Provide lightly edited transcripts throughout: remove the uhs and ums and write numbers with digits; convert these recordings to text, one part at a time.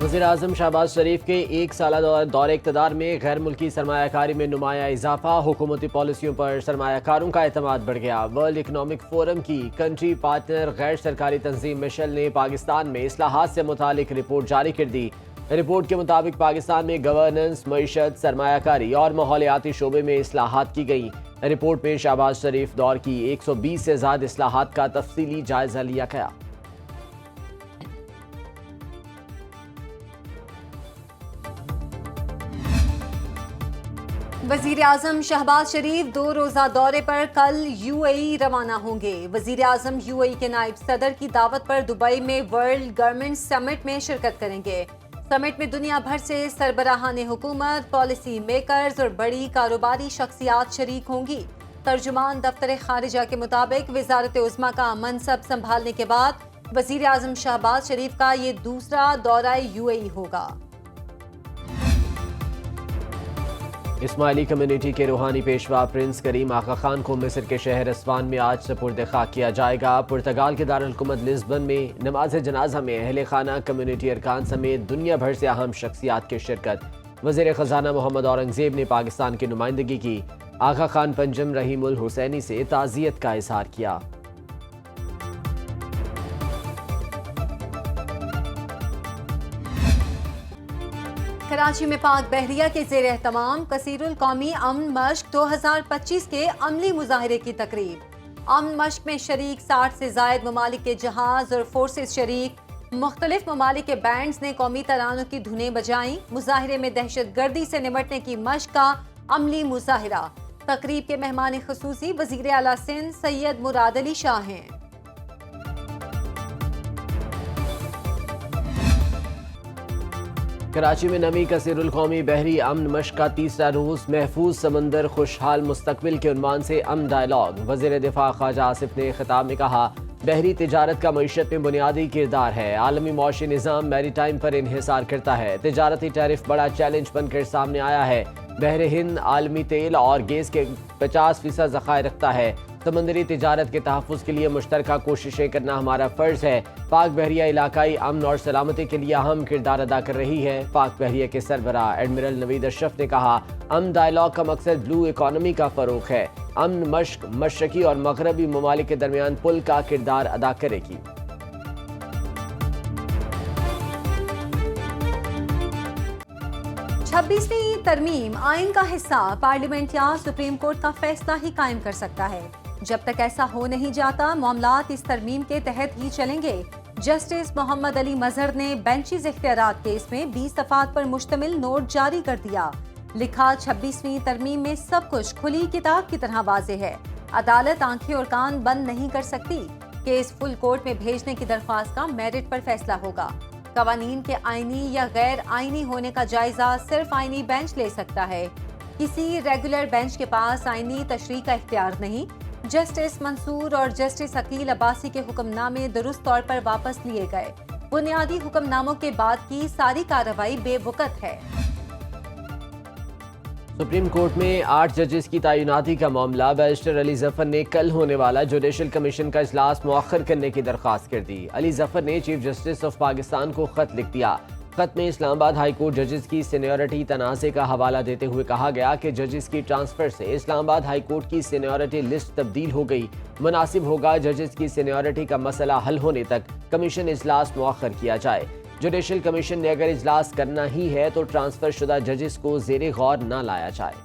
وزیر اعظم شہباز شریف کے ایک سالہ دور اقتدار میں غیر ملکی سرمایہ کاری میں نمایاں اضافہ، حکومتی پالیسیوں پر سرمایہ کاروں کا اعتماد بڑھ گیا۔ ورلڈ اکنامک فورم کی کنٹری پارٹنر غیر سرکاری تنظیم مشل نے پاکستان میں اصلاحات سے متعلق رپورٹ جاری کر دی۔ رپورٹ کے مطابق پاکستان میں گورننس، معیشت، سرمایہ کاری اور ماحولیاتی شعبے میں اصلاحات کی گئیں۔ رپورٹ میں شہباز شریف دور کی 120 سے زائد اصلاحات کا تفصیلی جائزہ لیا گیا۔ وزیر اعظم شہباز شریف 2 روزہ دورے پر کل یو اے ای روانہ ہوں گے۔ وزیر اعظم یو اے ای کے نائب صدر کی دعوت پر دبئی میں ورلڈ گورننس سمٹ میں شرکت کریں گے۔ سمٹ میں دنیا بھر سے سربراہان حکومت، پالیسی میکرز اور بڑی کاروباری شخصیات شریک ہوں گی۔ ترجمان دفتر خارجہ کے مطابق وزارت عظمیٰ کا منصب سنبھالنے کے بعد وزیر اعظم شہباز شریف کا یہ دوسرا دورہ یو اے ای ہوگا۔ اسماعیلی کمیونٹی کے روحانی پیشوا پرنس کریم آغا خان کو مصر کے شہر اسوان میں آج سپرد خاک کیا جائے گا۔ پرتگال کے دارالحکومت لزبن میں نماز جنازہ میں اہل خانہ، کمیونٹی ارکان سمیت دنیا بھر سے اہم شخصیات کی شرکت۔ وزیر خزانہ محمد اورنگزیب نے پاکستان کی نمائندگی کی۔ آغا خان پنجم رحیم الحسینی سے تعزیت کا اظہار کیا۔ کراچی میں پاک بحریہ کے زیر اہتمام کثیر القومی امن مشق 2025 کے عملی مظاہرے کی تقریب۔ امن مشق میں شریک 60 سے زائد ممالک کے جہاز اور فورسز شریک۔ مختلف ممالک کے بینڈز نے قومی ترانوں کی دھنیں بجائیں۔ مظاہرے میں دہشت گردی سے نمٹنے کی مشق کا عملی مظاہرہ۔ تقریب کے مہمان خصوصی وزیر اعلیٰ سندھ سید مراد علی شاہ ہیں۔ کراچی میں نویں کثیر القومی بحری امن مشق کا تیسرا روز محفوظ سمندر خوشحال مستقبل کے عنوان سے امن ڈائیلاگ۔ وزیر دفاع خواجہ آصف نے خطاب میں کہا، بحری تجارت کا معیشت میں بنیادی کردار ہے۔ عالمی معاشی نظام میری ٹائم پر انحصار کرتا ہے۔ تجارتی ٹیرف بڑا چیلنج بن کر سامنے آیا ہے۔ بحر ہند عالمی تیل اور گیس کے 50% ذخائر رکھتا ہے۔ سمندری تجارت کے تحفظ کے لیے مشترکہ کوششیں کرنا ہمارا فرض ہے۔ پاک بحریہ علاقائی امن اور سلامتی کے لیے اہم کردار ادا کر رہی ہے۔ پاک بحریہ کے سربراہ ایڈمرل نوید اشرف نے کہا، امن ڈائیلاگ کا مقصد بلو اکانومی کا فروغ ہے۔ امن مشق مشرقی اور مغربی ممالک کے درمیان پل کا کردار ادا کرے گی۔ چھبیسویں ترمیم آئین کا حصہ پارلیمنٹ یا سپریم کورٹ کا فیصلہ ہی قائم کر سکتا ہے۔ جب تک ایسا ہو نہیں جاتا، معاملات اس ترمیم کے تحت ہی چلیں گے۔ جسٹس محمد علی مظہر نے بینچز اختیارات کیس میں 20 صفحات پر مشتمل نوٹ جاری کر دیا۔ لکھا، 26ویں ترمیم میں سب کچھ کھلی کتاب کی طرح واضح ہے۔ عدالت آنکھیں اور کان بند نہیں کر سکتی۔ کیس فل کورٹ میں بھیجنے کی درخواست کا میرٹ پر فیصلہ ہوگا۔ قوانین کے آئینی یا غیر آئینی ہونے کا جائزہ صرف آئینی بینچ لے سکتا ہے۔ کسی ریگولر بینچ کے پاس آئینی تشریح کا اختیار نہیں۔ جسٹس منصور اور جسٹس عقیل عباسی کے حکم نامے درست طور پر واپس لیے گئے۔ بنیادی حکم ناموں کے بعد کی ساری کارروائی بے وقت ہے۔ سپریم کورٹ میں 8 ججز کی تعیناتی کا معاملہ، بیرسٹر علی ظفر نے کل ہونے والا جوڈیشل کمیشن کا اجلاس مؤخر کرنے کی درخواست کر دی۔ علی ظفر نے چیف جسٹس آف پاکستان کو خط لکھ دیا۔ خط میں اسلام آباد ہائی کورٹ ججز کی سینیورٹی تنازع کا حوالہ دیتے ہوئے کہا گیا کہ ججز کی ٹرانسفر سے اسلام آباد ہائی کورٹ کی سینیورٹی لسٹ تبدیل ہو گئی۔ مناسب ہوگا ججز کی سینیورٹی کا مسئلہ حل ہونے تک کمیشن اجلاس مؤخر کیا جائے۔ جوڈیشل کمیشن نے اگر اجلاس کرنا ہی ہے تو ٹرانسفر شدہ ججز کو زیر غور نہ لایا جائے۔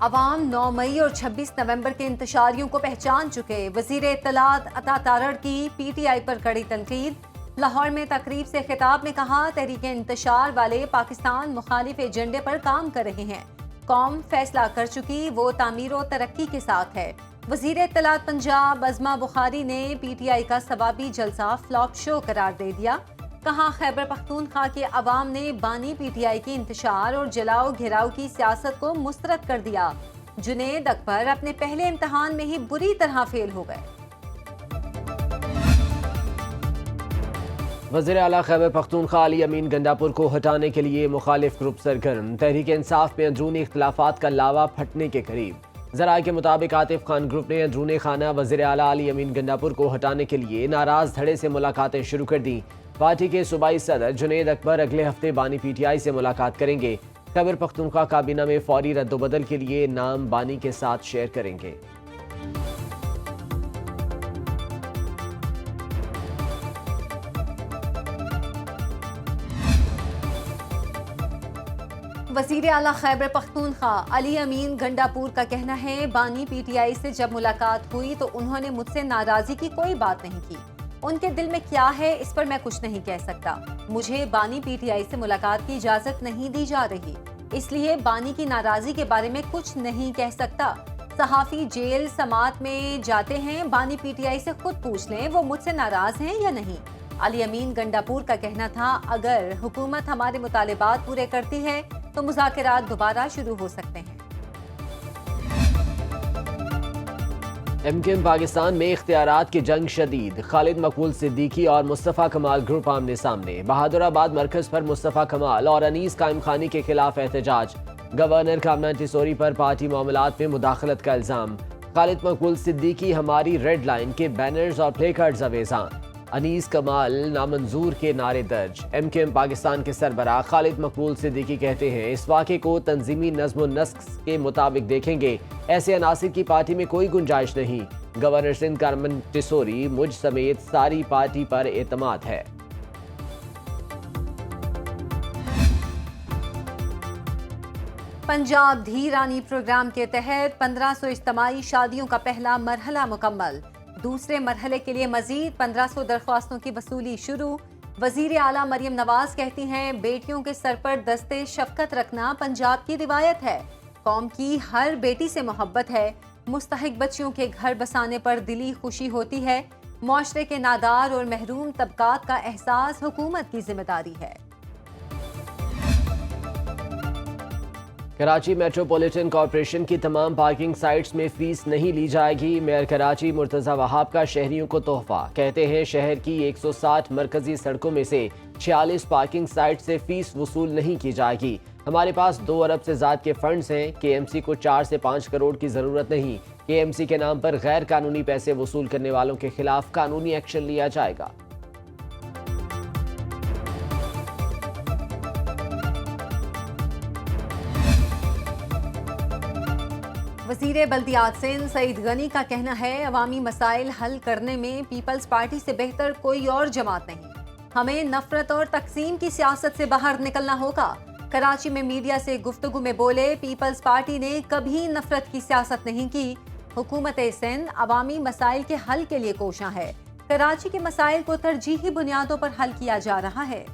عوام 9 مئی اور 26 نومبر کے انتشاریوں کو پہچان چکے۔ وزیر اطلاعات عطا تارڑ کی پی ٹی آئی پر کڑی تنقید۔ لاہور میں تقریب سے خطاب میں کہا، تحریک انتشار والے پاکستان مخالف ایجنڈے پر کام کر رہے ہیں۔ قوم فیصلہ کر چکی، وہ تعمیر و ترقی کے ساتھ ہے۔ وزیر اطلاعات پنجاب عظمیٰ بخاری نے پی ٹی آئی کا ثوابی جلسہ فلاپ شو قرار دے دیا۔ کہا، خیبر پختونخوا کے عوام نے بانی پی ٹی آئی کی انتشار اور جلاؤ گھیراؤ کی سیاست کو مسترد کر دیا۔ جنید اکبر اپنے پہلے امتحان میں ہی بری طرح فیل ہو گئے۔ وزیر اعلیٰ خیبر پختونخوا علی امین گنڈاپور کو ہٹانے کے لیے مخالف گروپ سرگرم۔ تحریک انصاف میں اندرونی اختلافات کا لاوا پھٹنے کے قریب۔ ذرائع کے مطابق عاطف خان گروپ نے اندرون خانہ وزیر اعلیٰ علی امین گنڈاپور کو ہٹانے کے لیے ناراض دھڑے سے ملاقاتیں شروع کر دیں۔ پارٹی کے صوبائی صدر جنید اکبر اگلے ہفتے بانی پی ٹی آئی سے ملاقات کریں گے۔ خیبر پختونخوا کابینہ میں فوری رد و بدل کے لیے نام بانی کے ساتھ شیئر کریں گے۔ وزیر اعلیٰ خیبر پختونخوا علی امین گنڈاپور کا کہنا ہے بانی پی ٹی آئی سے جب ملاقات ہوئی تو انہوں نے مجھ سے ناراضی کی کوئی بات نہیں کی۔ ان کے دل میں کیا ہے اس پر میں کچھ نہیں کہہ سکتا۔ مجھے بانی پی ٹی آئی سے ملاقات کی اجازت نہیں دی جا رہی، اس لیے بانی کی ناراضی کے بارے میں کچھ نہیں کہہ سکتا۔ صحافی جیل سماعت میں جاتے ہیں، بانی پی ٹی آئی سے خود پوچھ لیں وہ مجھ سے ناراض ہیں یا نہیں۔ علی امین گنڈاپور کا کہنا تھا اگر حکومت ہمارے مطالبات پورے کرتی ہے تو مذاکرات دوبارہ شروع ہو سکتے ہیں۔ ایم کیو ایم پاکستان میں اختیارات کی جنگ شدید، خالد مقبول صدیقی اور مصطفیٰ کمال گروپ آمنے سامنے۔ بہادر آباد مرکز پر مصطفیٰ کمال اور انیس قائم خانی کے خلاف احتجاج۔ گورنر کامنہ ٹیسوری پر پارٹی معاملات میں مداخلت کا الزام۔ خالد مقبول صدیقی ہماری ریڈ لائن کے بینرز اور پلے کارڈز اویزاں، انیس کمال نامنظور کے نعرے درج۔ ایم کیو ایم پاکستان کے سربراہ خالد مقبول صدیقی کہتے ہیں اس واقعے کو تنظیمی نظم و نسق کے مطابق دیکھیں گے، ایسے عناصر کی پارٹی میں کوئی گنجائش نہیں۔ گورنر سندھ کامنہ ٹیسوری مجھ سمیت ساری پارٹی پر اعتماد ہے۔ پنجاب دھی رانی پروگرام کے تحت 1500 اجتماعی شادیوں کا پہلا مرحلہ مکمل، دوسرے مرحلے کے لیے مزید 1500 درخواستوں کی وصولی شروع۔ وزیر اعلیٰ مریم نواز کہتی ہیں بیٹیوں کے سر پر دستے شفقت رکھنا پنجاب کی روایت ہے، قوم کی ہر بیٹی سے محبت ہے، مستحق بچیوں کے گھر بسانے پر دلی خوشی ہوتی ہے، معاشرے کے نادار اور محروم طبقات کا احساس حکومت کی ذمہ داری ہے۔ کراچی میٹروپولیٹن کارپوریشن کی تمام پارکنگ سائٹس میں فیس نہیں لی جائے گی، میئر کراچی مرتضی وہاب کا شہریوں کو تحفہ۔ کہتے ہیں شہر کی 160 مرکزی سڑکوں میں سے 46 پارکنگ سائٹ سے فیس وصول نہیں کی جائے گی۔ ہمارے پاس 2 ارب سے زائد کے فنڈز ہیں، کے ایم سی کو 4 سے 5 کروڑ کی ضرورت نہیں۔ کے ایم سی کے نام پر غیر قانونی پیسے وصول کرنے والوں کے خلاف قانونی ایکشن لیا جائے گا۔ وزیر بلدیات سندھ سعید غنی کا کہنا ہے عوامی مسائل حل کرنے میں پیپلز پارٹی سے بہتر کوئی اور جماعت نہیں، ہمیں نفرت اور تقسیم کی سیاست سے باہر نکلنا ہوگا۔ کراچی میں میڈیا سے گفتگو میں بولے پیپلز پارٹی نے کبھی نفرت کی سیاست نہیں کی، حکومت سندھ عوامی مسائل کے حل کے لیے کوشاں ہے، کراچی کے مسائل کو ترجیحی بنیادوں پر حل کیا جا رہا ہے۔